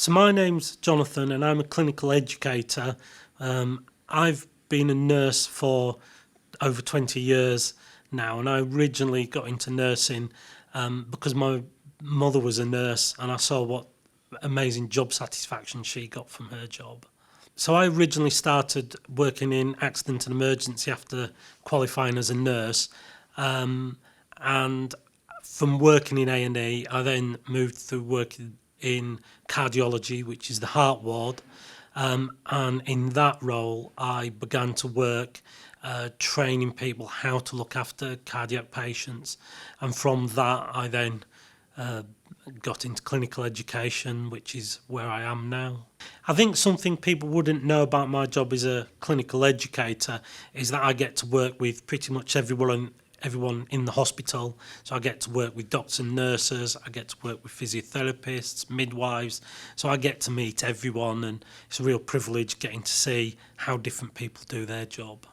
So my name's Jonathan and I'm a clinical educator. I've been a nurse for over 20 years now, and I originally got into nursing because my mother was a nurse and I saw what amazing job satisfaction she got from her job. So I originally started working in accident and emergency after qualifying as a nurse, and from working in A&E I then moved through working in cardiology, which is the heart ward, and in that role I began to work training people how to look after cardiac patients, and from that I then got into clinical education, which is where I am now. I think something people wouldn't know about my job as a clinical educator is that I get to work with pretty much everyone in the hospital. So I get to work with doctors and nurses, I get to work with physiotherapists, midwives, so I get to meet everyone, and it's a real privilege getting to see how different people do their job.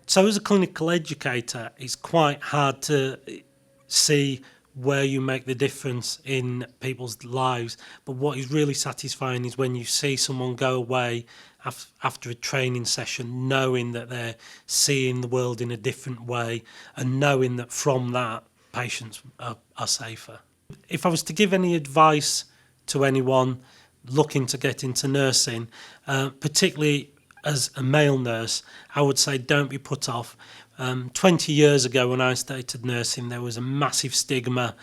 So as a clinical educator, it's quite hard to see where you make the difference in people's lives, but what is really satisfying is when you see someone go away after a training session knowing that they're seeing the world in a different way and knowing that from that patients are safer. If I was to give any advice to anyone looking to get into nursing, particularly as a male nurse, I would say don't be put off. 20 years ago when I started nursing, there was a massive stigma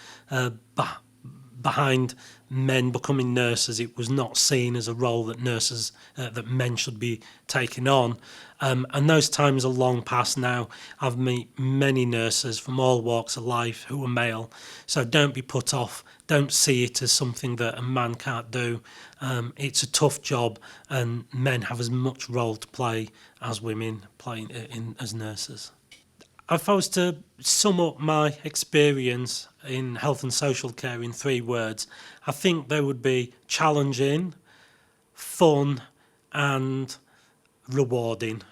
behind men becoming nurses. It was not seen as a role that that men should be taking on. And those times are long past now. I've met many nurses from all walks of life who are male. So don't be put off. Don't see it as something that a man can't do. It's a tough job, and men have as much role to play as women play as nurses. If I was to sum up my experience in health and social care in 3 words, I think they would be challenging, fun, and rewarding.